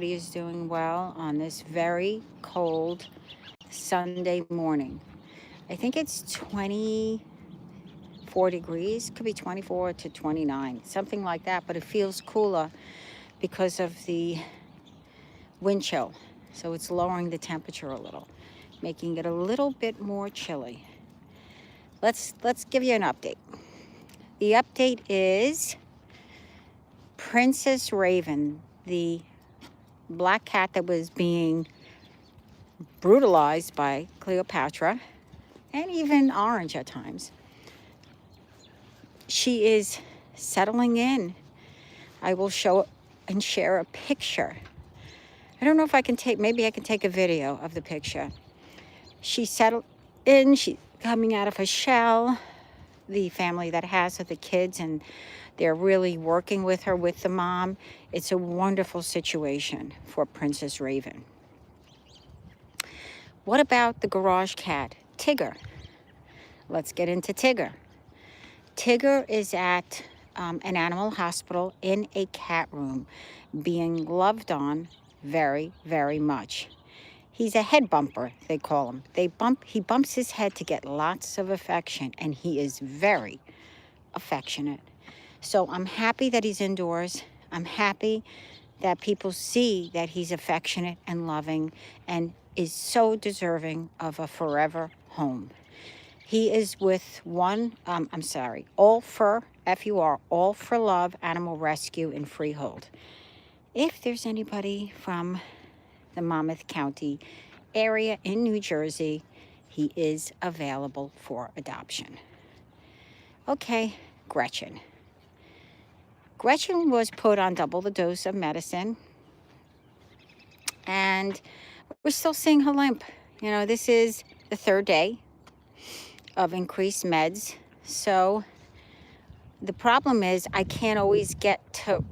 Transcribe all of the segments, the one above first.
is doing well on this very cold Sunday morning. I think it's 24 degrees, could be 24 to 29, something like that, but it feels cooler because of the wind chill. So it's lowering the temperature a little, making it a little bit more chilly. Let's give you an update. The update is Princess Raven, the black cat that was being brutalized by Cleopatra and even Orange at times. She is settling in. I will show and share a picture. I don't know if I can maybe I can take a video of the picture. She settled in, she's coming out of her shell. The family that has her, the kids, and they're really working with her, with the mom. It's a wonderful situation for Princess Raven. What about the garage cat, Tigger? Let's get into Tigger. Tigger is at an animal hospital in a cat room, being loved on very, very much. He's a head bumper, they call him. He bumps his head to get lots of affection, and he is very affectionate. So I'm happy that he's indoors. I'm happy that people see that he's affectionate and loving and is so deserving of a forever home. He is with All For, F-U-R, All For Love Animal Rescue in Freehold. If there's anybody from the Monmouth County area in New Jersey, he is available for adoption. Okay, Gretchen. Gretchen was put on double the dose of medicine, and we're still seeing her limp. You know, this is the third day of increased meds. So the problem is I can't always get to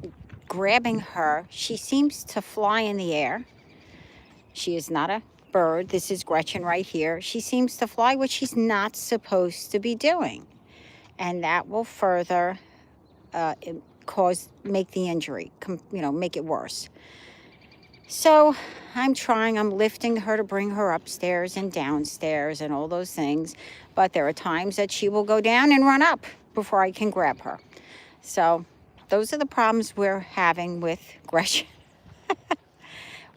grabbing her. She seems to fly in the air. She is not a bird. This is Gretchen right here. She seems to fly, which she's not supposed to be doing. And that will further make the injury, make it worse. So I'm lifting her to bring her upstairs and downstairs and all those things. But there are times that she will go down and run up before I can grab her. So those are the problems we're having with Gretchen.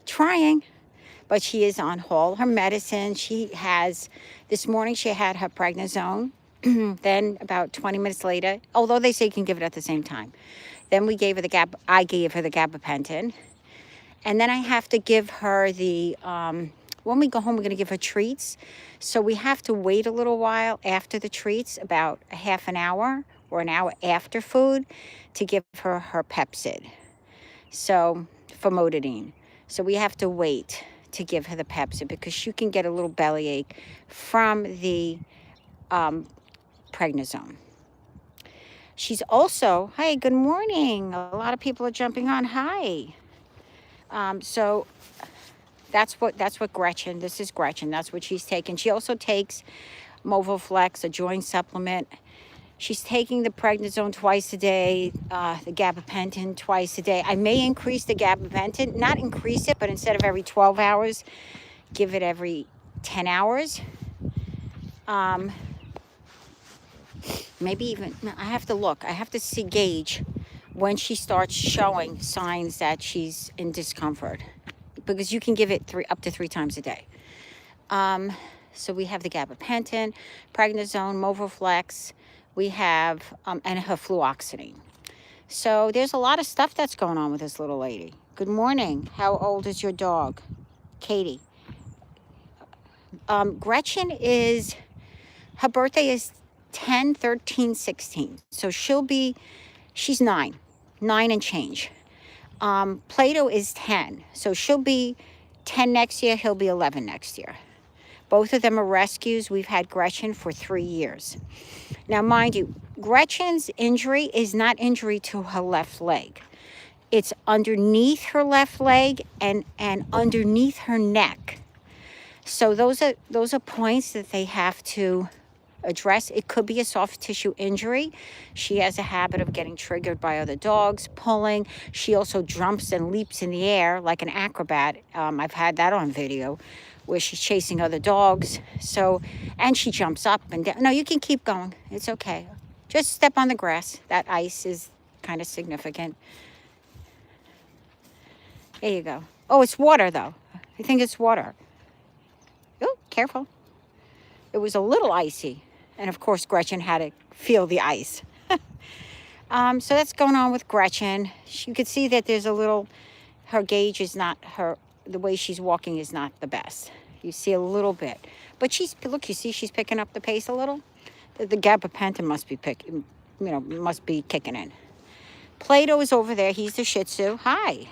Trying, but she is on all her medicine. This morning she had her prednisone. Then about 20 minutes later, although they say you can give it at the same time, then I gave her the gabapentin. And then I have to give her when we go home, we're going to give her treats. So we have to wait a little while after the treats, about a half an hour or an hour after food, to give her her Pepcid. So, famotidine. So we have to wait to give her the Pepcid because she can get a little bellyache from the prednisone. She's also, hi, good morning. A lot of people are jumping on. Hi. So that's what Gretchen, this is Gretchen, that's what she's taking. She also takes Movoflex, a joint supplement. She's taking the prednisone twice a day, the gabapentin twice a day. I may increase the gabapentin, not increase it, but instead of every 12 hours, give it every 10 hours. Maybe even, I have to look. I have to gauge when she starts showing signs that she's in discomfort, because you can give it up to 3 times a day. So we have the gabapentin, prednisone, Movoflex. We have, and her fluoxetine. So there's a lot of stuff that's going on with this little lady. Good morning. How old is your dog? Katie. Gretchen her birthday is 10, 13, 16. So she's 9 and change. Plato is 10. So she'll be 10 next year. He'll be 11 next year. Both of them are rescues. We've had Gretchen for 3 years. Now, mind you, Gretchen's injury is not injury to her left leg. It's underneath her left leg and underneath her neck. So those are points that they have to address. It could be a soft tissue injury. She has a habit of getting triggered by other dogs, pulling. She also jumps and leaps in the air like an acrobat. I've had that on video where she's chasing other dogs. So, and she jumps up and down. No, you can keep going. It's okay. Just step on the grass. That ice is kind of significant. There you go. Oh, it's water though. I think it's water. Oh, careful. It was a little icy. And of course, Gretchen had to feel the ice. So that's going on with Gretchen. You could see that there's a little, her gauge is not, the way she's walking is not the best. You see a little bit. But look, you see she's picking up the pace a little. The gabapentin must be kicking in. Plato is over there. He's the Shih Tzu. Hi.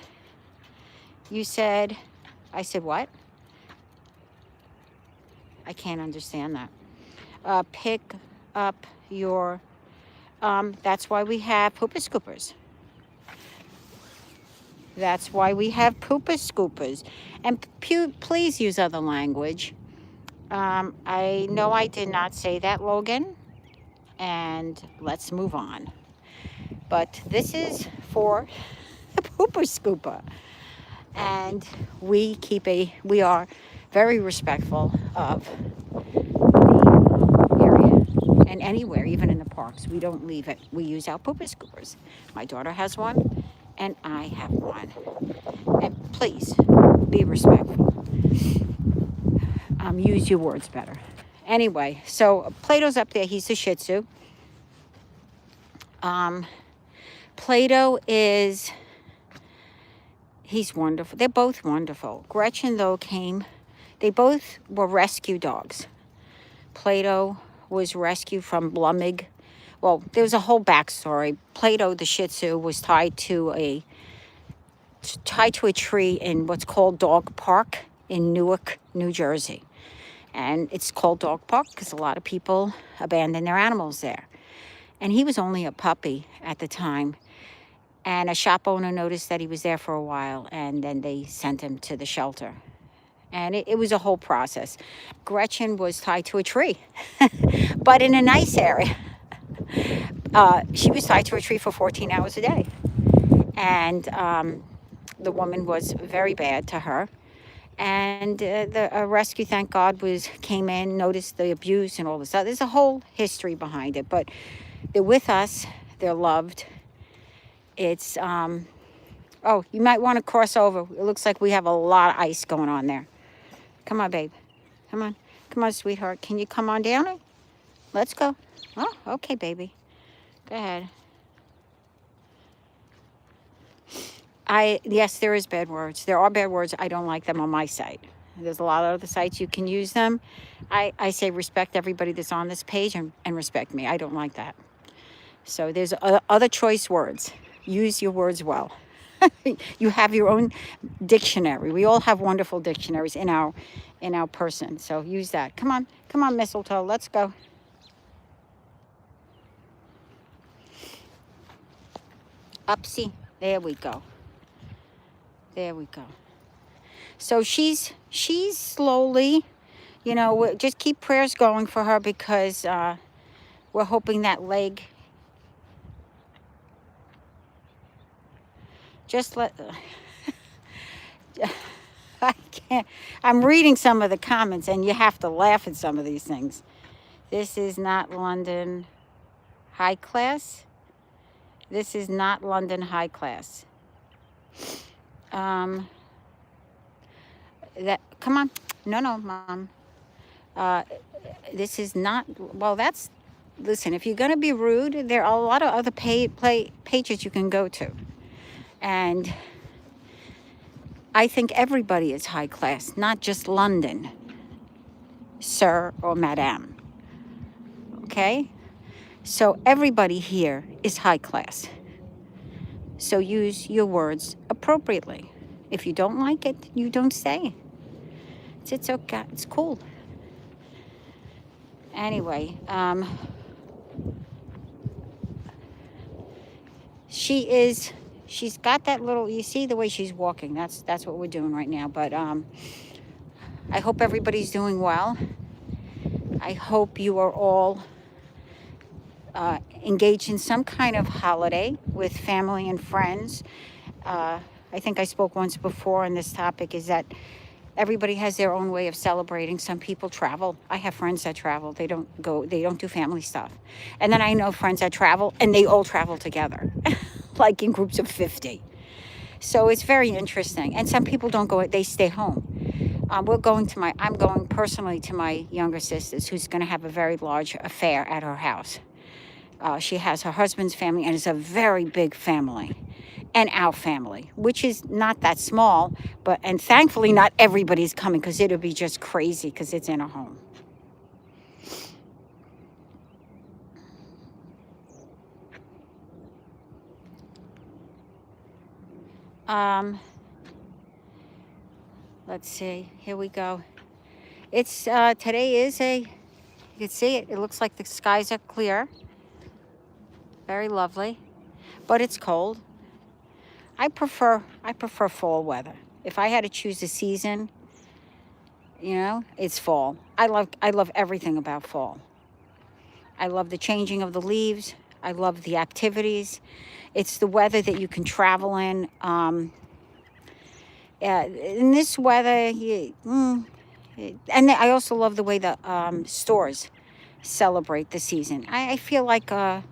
I said what? I can't understand that. Pick up your, that's why we have pooper scoopers. That's why we have pooper scoopers. And please use other language. I know I did not say that, Logan. And let's move on. But this is for the pooper scooper. And we are very respectful of the area and anywhere, even in the parks. We don't leave it. We use our pooper scoopers. My daughter has one and I have one. And please be respectful. Use your words better. Anyway, so Plato's up there. He's a Shih Tzu. Plato he's wonderful. They're both wonderful. Gretchen, though, they both were rescue dogs. Plato was rescued from Blumig. Well, there was a whole backstory. Plato, the Shih Tzu, was tied to a tree in what's called Dog Park in Newark, New Jersey. And it's called Dog Park because a lot of people abandon their animals there. And he was only a puppy at the time. And a shop owner noticed that he was there for a while, and then they sent him to the shelter. And it was a whole process. Gretchen was tied to a tree, but in a nice area. She was tied to a tree for 14 hours a day. And the woman was very bad to her. And the rescue, thank God, came in, noticed the abuse and all this stuff. There's a whole history behind it, but they're with us. They're loved. It's, oh, you might want to cross over. It looks like we have a lot of ice going on there. Come on, babe. Come on. Come on, sweetheart. Can you come on down? Let's go. Oh, okay, baby. Go ahead. Yes, there is bad words. There are bad words. I don't like them on my site. There's a lot of other sites you can use them. I say respect everybody that's on this page and respect me. I don't like that. So there's other choice words. Use your words well. You have your own dictionary. We all have wonderful dictionaries in our person. So use that. Come on, Mistletoe. Let's go. Upsy. There we go. There we go. So she's slowly, just keep prayers going for her because we're hoping that leg. I can't. I'm reading some of the comments and you have to laugh at some of these things. This is not London high class. This is not London high class. Come on. No, Mom. This is not, listen, if you're going to be rude, there are a lot of other pages you can go to. And I think everybody is high class, not just London, sir or madam. Okay? So everybody here is high class. So use your words appropriately. If you don't like it, you don't say. It's okay. It's cool. Anyway, she's got that little, you see the way she's walking. That's what we're doing right now. But I hope everybody's doing well. I hope you are all engaged in some kind of holiday with family and friends. I think I spoke once before on this topic, is that everybody has their own way of celebrating. Some people travel. I have friends that travel. They don't do family stuff. And then I know friends that travel and they all travel together, like in groups of 50. So it's very interesting. And some people don't go, they stay home. I'm going personally to my younger sister's, who's going to have a very large affair at her house. She has her husband's family, and it's a very big family. And our family, which is not that small, and thankfully not everybody's coming, because it'll be just crazy because it's in a home. Let's see, here we go. It's today is you can see it, it looks like the skies are clear, very lovely, but it's cold. I prefer fall weather. If I had to choose a season, it's fall. I love everything about fall. I love the changing of the leaves. I love the activities. It's the weather that you can travel in. In this weather, and I also love the way the stores celebrate the season. I feel like the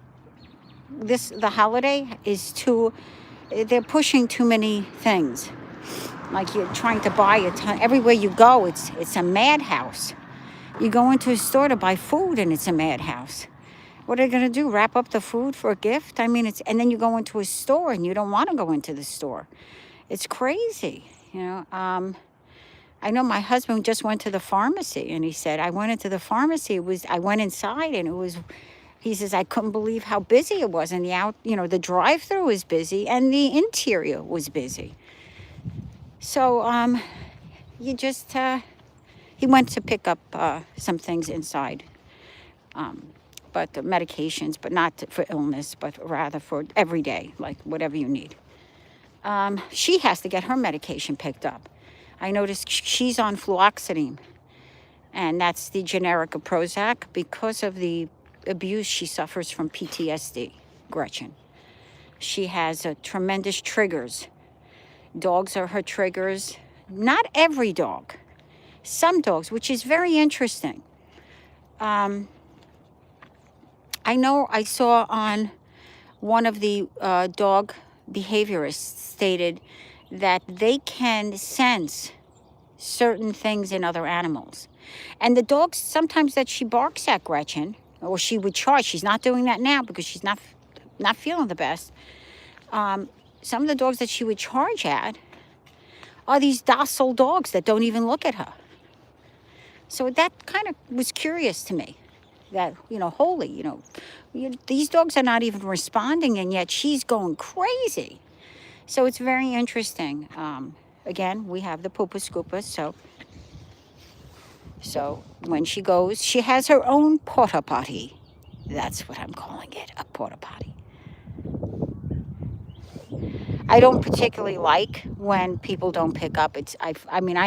holiday is they're pushing too many things. Like you're trying to buy a ton. Everywhere you go, it's a madhouse. You go into a store to buy food, and it's a madhouse. What are they going to do? Wrap up the food for a gift? I mean, and then you go into a store, and you don't want to go into the store. It's crazy, I know my husband just went to the pharmacy, and he said, I went into the pharmacy. I went inside, and he says, I couldn't believe how busy it was. And the drive-through was busy, and the interior was busy. So he went to pick up some things inside, but medications, but not for illness, but rather for every day, like whatever you need. She has to get her medication picked up. I noticed she's on fluoxetine, and that's the generic of Prozac, because of the abuse she suffers from PTSD, Gretchen. She has tremendous triggers. Dogs are her triggers. Not every dog. Some dogs, which is very interesting. I know I saw on one of the dog behaviorists stated that they can sense certain things in other animals. And the dogs sometimes that she barks at, Gretchen, or she would charge, she's not doing that now because she's not feeling the best. Some of the dogs that she would charge at are these docile dogs that don't even look at her. So that kind of was curious to me, that, holy, these dogs are not even responding, and yet she's going crazy. So it's very interesting. Again, we have the Poopa Scoopa, so when she goes, she has her own porta potty. That's what I'm calling it, a porta potty. I don't particularly like when people don't pick up. I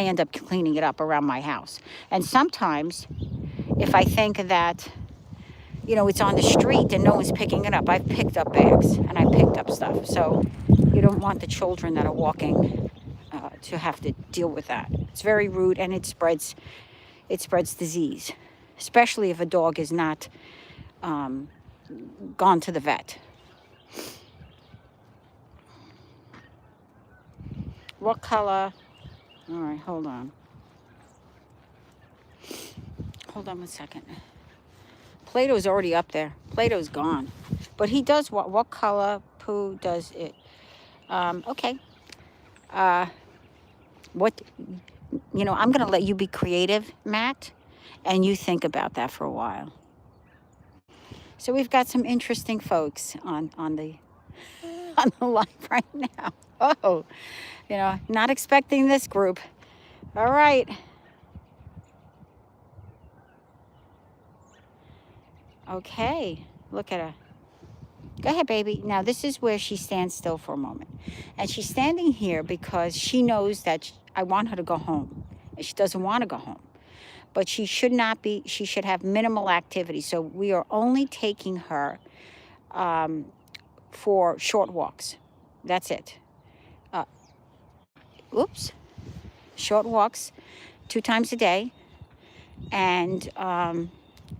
end up cleaning it up around my house. And sometimes, if I think that, it's on the street and no one's picking it up, I've picked up bags and I picked up stuff. So you don't want the children that are walking to have to deal with that. It's very rude, and it spreads disease, especially if a dog is not gone to the vet. What color? All right, hold on. Hold on one second. Plato's already up there. Plato's gone. But he does what color? Pooh does it. Okay. I'm going to let you be creative, Matt, and you think about that for a while. So we've got some interesting folks on the live right now. Oh, not expecting this group. All right. Okay, look at her. Go ahead, baby. Now, this is where she stands still for a moment. And she's standing here because she knows that I want her to go home. And she doesn't want to go home. but she should not be, she should have minimal activity. So we are only taking her for short walks. That's it. Uh, oops. Short walks 2 times a day, and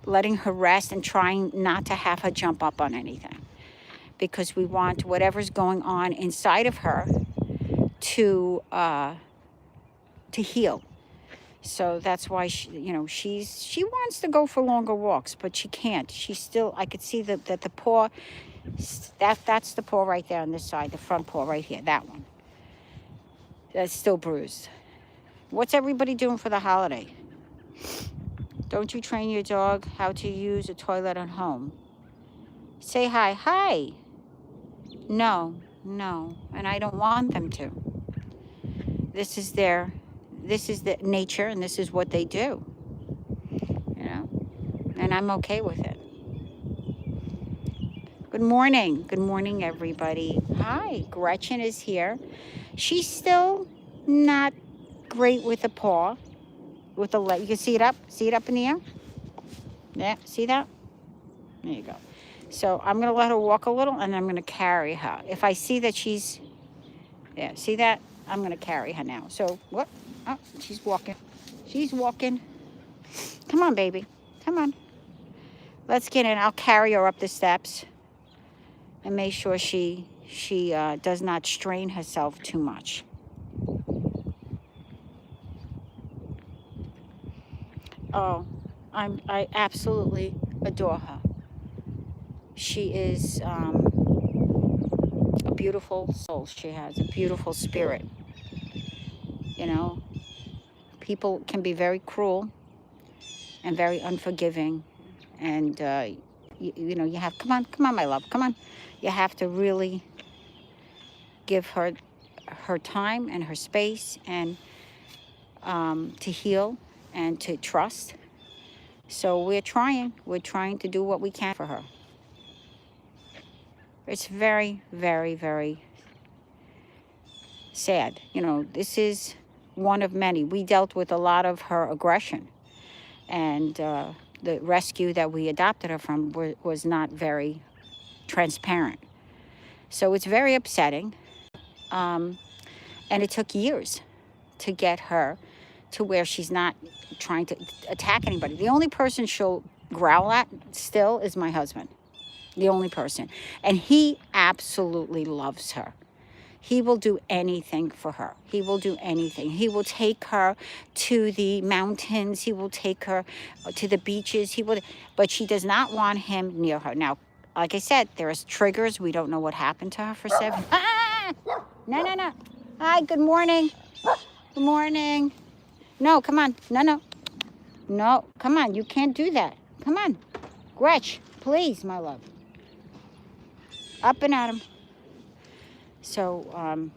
letting her rest and trying not to have her jump up on anything, because we want whatever's going on inside of her to heal. So that's why she wants to go for longer walks, but she can't. She's still, I could see that the paw, that's the paw right there on this side, the front paw right here, that one. That's still bruised. What's everybody doing for the holiday? Don't you train your dog how to use a toilet at home? Say hi. Hi. No, and I don't want them to. This is the nature, and this is what they do, and I'm okay with it. Good morning, everybody. Hi, Gretchen is here. She's still not great with the paw, with the leg. You can see it up in the air? Yeah, see that? There you go. So I'm going to let her walk a little, and I'm going to carry her. If I see that she's, yeah, see that? I'm going to carry her now. So, what? Oh, she's walking. Come on, baby. Come on. Let's get in. I'll carry her up the steps and make sure she does not strain herself too much. Oh, I absolutely adore her. She is a beautiful soul. She has a beautiful spirit. People can be very cruel and very unforgiving, and you have, come on, my love, come on. You have to really give her time and her space, and to heal and to trust. So we're trying to do what we can for her. It's very, very, very sad. This is one of many. We dealt with a lot of her aggression, and the rescue that we adopted her from was not very transparent. So it's very upsetting, and it took years to get her to where she's not trying to attack anybody. The only person she'll growl at still is my husband. The only person. And he absolutely loves her. He will do anything for her. He will do anything. He will take her to the mountains. He will take her to the beaches. But she does not want him near her. Now, like I said, there's triggers. We don't know what happened to her for 7. No. Hi, good morning. Good morning. No, come on. No, come on. You can't do that. Come on. Gretch, please, my love. Up and at him. So,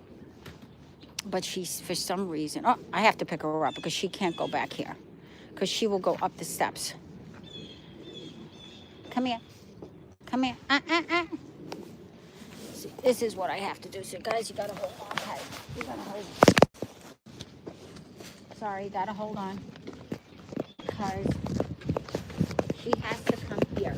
but she's, for some reason, I have to pick her up because she can't go back here, because she will go up the steps. Come here. See, this is what I have to do. So, guys, you gotta hold on tight. You gotta hold on. Sorry, you gotta hold on, because she has to come here.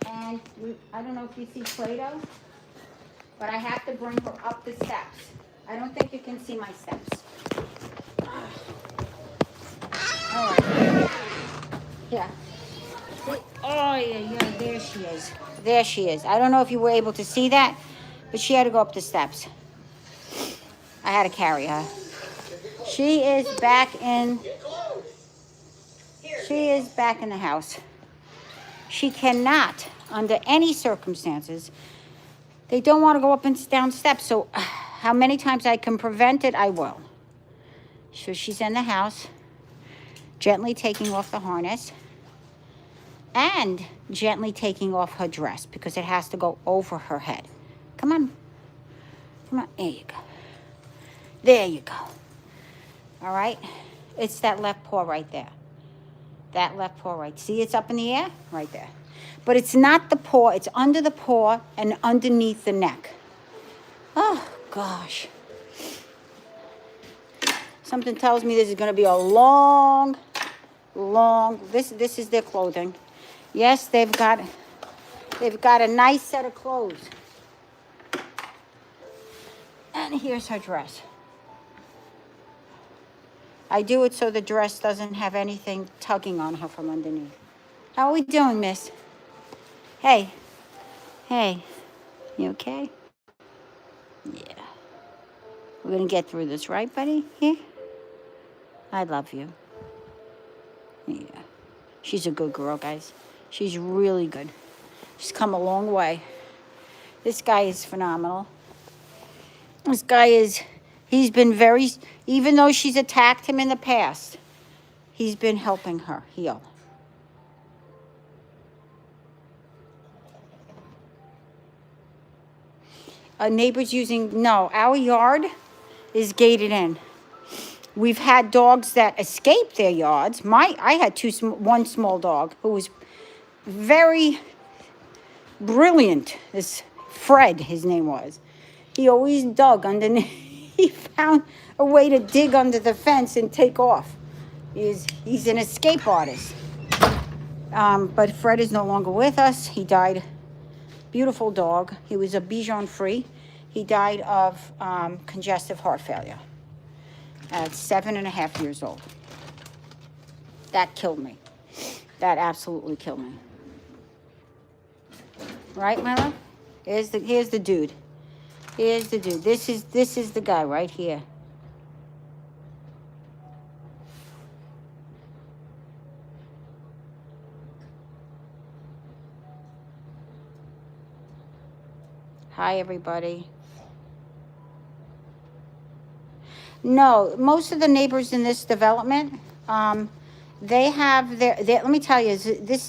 And I don't know if you see Play-Doh, but I have to bring her up the steps. I don't think you can see my steps. All right. Yeah. Oh, yeah, there she is. There she is. I don't know if you were able to see that, but she had to go up the steps. I had to carry her. She is back in the house. She cannot, under any circumstances, they don't want to go up and down steps. So how many times I can prevent it, I will. So she's in the house, gently taking off the harness and gently taking off her dress, because it has to go over her head. Come on. There you go. All right. It's that left paw right there. That left paw right. See, it's up in the air? Right there. But it's not the paw. It's under the paw and underneath the neck. Oh, gosh. Something tells me this is going to be a long, this is their clothing. Yes, they've got a nice set of clothes. And here's her dress. I do it so the dress doesn't have anything tugging on her from underneath. How are we doing, miss? Hey. Hey. You okay? Yeah. We're going to get through this, right, buddy? Here? I love you. Yeah. She's a good girl, guys. She's really good. She's come a long way. This guy is phenomenal. This guy he's been very, even though she's attacked him in the past, he's been helping her heal. Neighbors no, our yard is gated in. We've had dogs that escaped their yards. I had one small dog who was very brilliant. This Fred, his name was. He always dug underneath. He found a way to dig under the fence and take off. He's an escape artist. But Fred is no longer with us. He died. Beautiful dog. He was a Bichon Frise. He died of congestive heart failure at 7.5 years old. That killed me. That absolutely killed me. Right, my love? Here's the dude. Here's the dude. This is the guy right here. Hi, everybody. No, most of the neighbors in this development, they have let me tell you,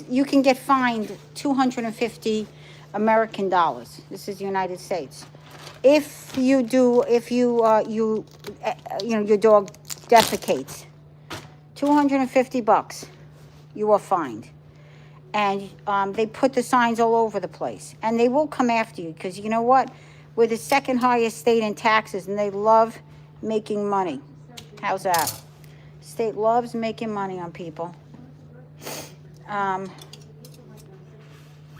you can get fined $250 American dollars. This is the United States. If your dog defecates, $250, you are fined. And they put the signs all over the place. And they will come after you because you know what? We're the second highest state in taxes, and they love making money. How's that? State loves making money on people.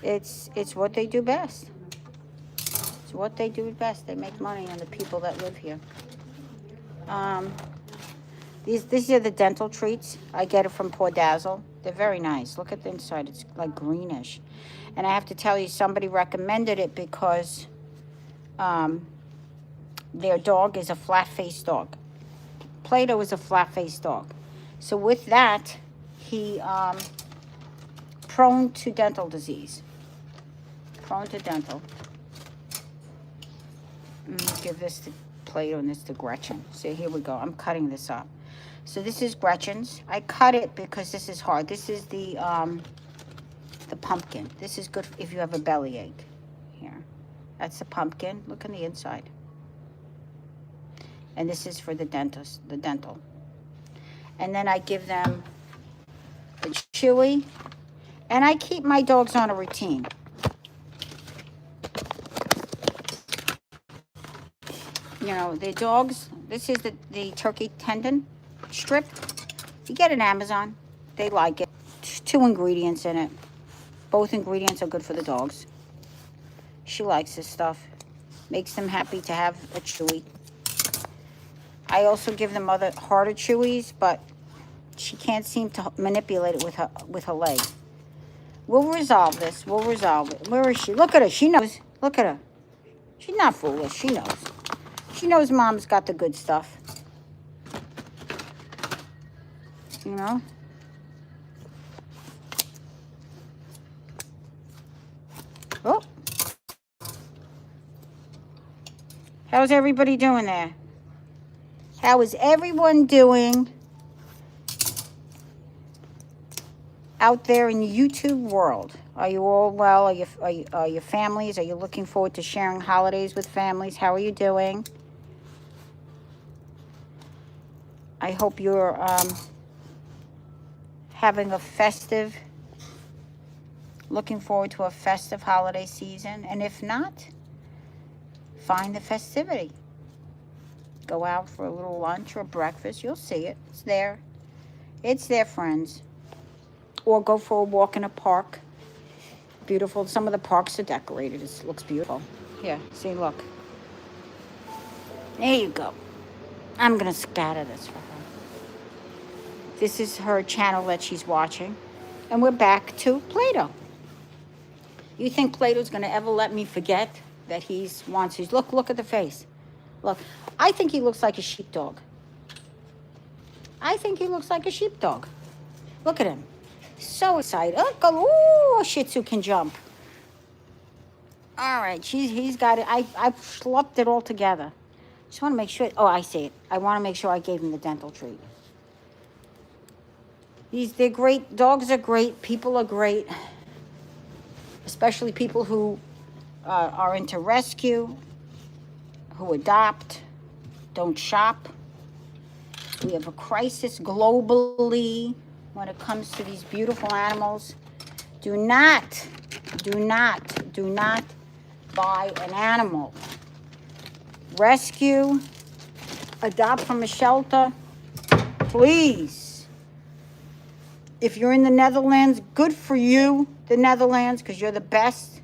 It's what they do best. It's what they do best. They make money on the people that live here. These are the dental treats. I get it from Poor Dazzle. They're very nice. Look at the inside. It's like greenish. And I have to tell you, somebody recommended it because their dog is a flat-faced dog. Plato is a flat-faced dog. So with that, he prone to dental disease. Prone to dental. Give this to Plato and this to Gretchen. So here we go. I'm cutting this up. So this is Gretchen's. I cut it because this is hard. This is the pumpkin. This is good if you have a bellyache. Here. That's the pumpkin. Look on the inside. And this is for the dental. And then I give them the chewy. And I keep my dogs on a routine. You know, the dogs, this is the turkey tendon strip. You get it on Amazon. They like it. There's 2 ingredients in it. Both ingredients are good for the dogs. She likes this stuff. Makes them happy to have a chewy. I also give them other harder chewies, but she can't seem to manipulate it with her leg. We'll resolve this. We'll resolve it. Where is she? Look at her. She knows. Look at her. She's not foolish. She knows. She knows Mom's got the good stuff. You know? Oh. How's everybody doing there? How is everyone doing out there in the YouTube world? Are you all well? Are your families? Are you looking forward to sharing holidays with families? How are you doing? I hope you're looking forward to a festive holiday season. And if not, find the festivity. Go out for a little lunch or breakfast. You'll see it. It's there. It's there, friends. Or go for a walk in a park. Beautiful. Some of the parks are decorated. It looks beautiful. Here, see, look. There you go. I'm going to scatter this for her. This is her channel that she's watching. And we're back to Plato. You think Plato's going to ever let me forget that he wants his... Look at the face. Look, I think he looks like a sheepdog. I think he looks like a sheepdog. Look at him. So excited. Oh, Shih Tzu can jump. All right, he's got it. I've schlupped it all together. Just want to make sure... Oh, I see it. I want to make sure I gave him the dental treat. They're great. Dogs are great. People are great. Especially people who are into rescue, who adopt, don't shop. We have a crisis globally when it comes to these beautiful animals. Do not buy an animal. Rescue, adopt from a shelter, please. If you're in the Netherlands, good for you, the Netherlands, because you're the best.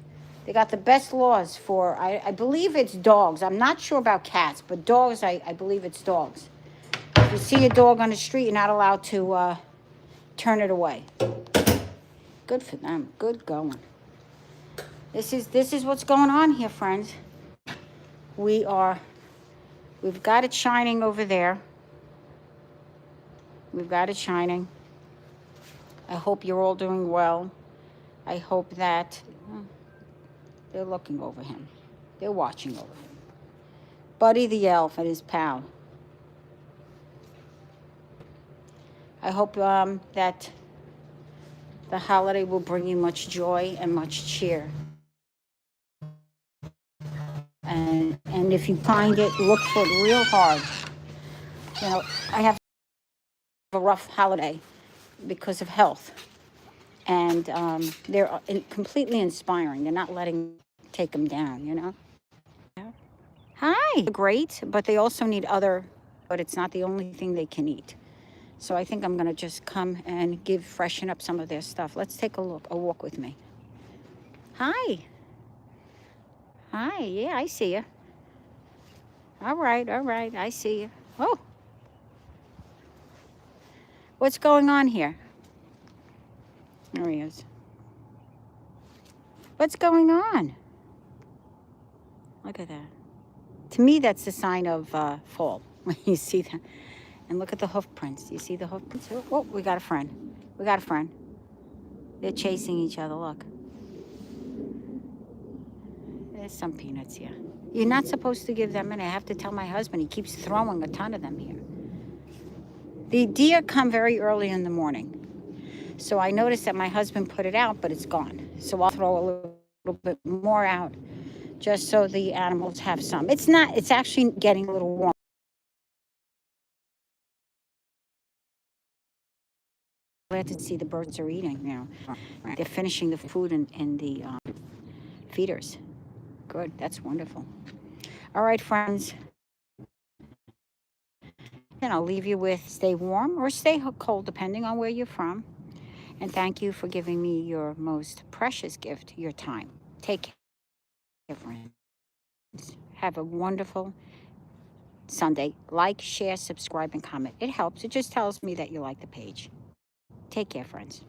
They got the best laws for, I believe it's dogs. I'm not sure about cats, but dogs, I believe it's dogs. If you see a dog on the street, you're not allowed to turn it away. Good for them. Good going. This is what's going on here, friends. We've got it shining over there. We've got it shining. I hope you're all doing well. I hope that they're looking over him. They're watching over him. Buddy the elf and his pal. I hope that the holiday will bring you much joy and much cheer. And if you find it, look for it real hard. You know, I have a rough holiday because of health. And they're completely inspiring. They're not letting take them down, you know? Hi. Great, but they also need but it's not the only thing they can eat. So I think I'm going to just come and freshen up some of their stuff. Let's take a walk with me. Hi. Hi, yeah, I see you. All right, I see you. Oh. What's going on here? There he is. What's going on? Look at that. To me, that's the sign of fall, when you see that. And look at the hoof prints. Do you see the hoof prints? Oh, we got a friend. We got a friend. They're chasing each other, look. There's some peanuts here. You're not supposed to give them, and I have to tell my husband. He keeps throwing a ton of them here. The deer come very early in the morning. So I noticed that my husband put it out, but it's gone. So I'll throw a little bit more out just so the animals have some. It's actually getting a little warm. Glad to see the birds are eating now. They're finishing the food in the feeders. Good, that's wonderful. All right, friends. And I'll leave you with stay warm or stay cold, depending on where you're from. And thank you for giving me your most precious gift, your time. Take care, friends. Have a wonderful Sunday. Like, share, subscribe, and comment. It helps. It just tells me that you like the page. Take care, friends.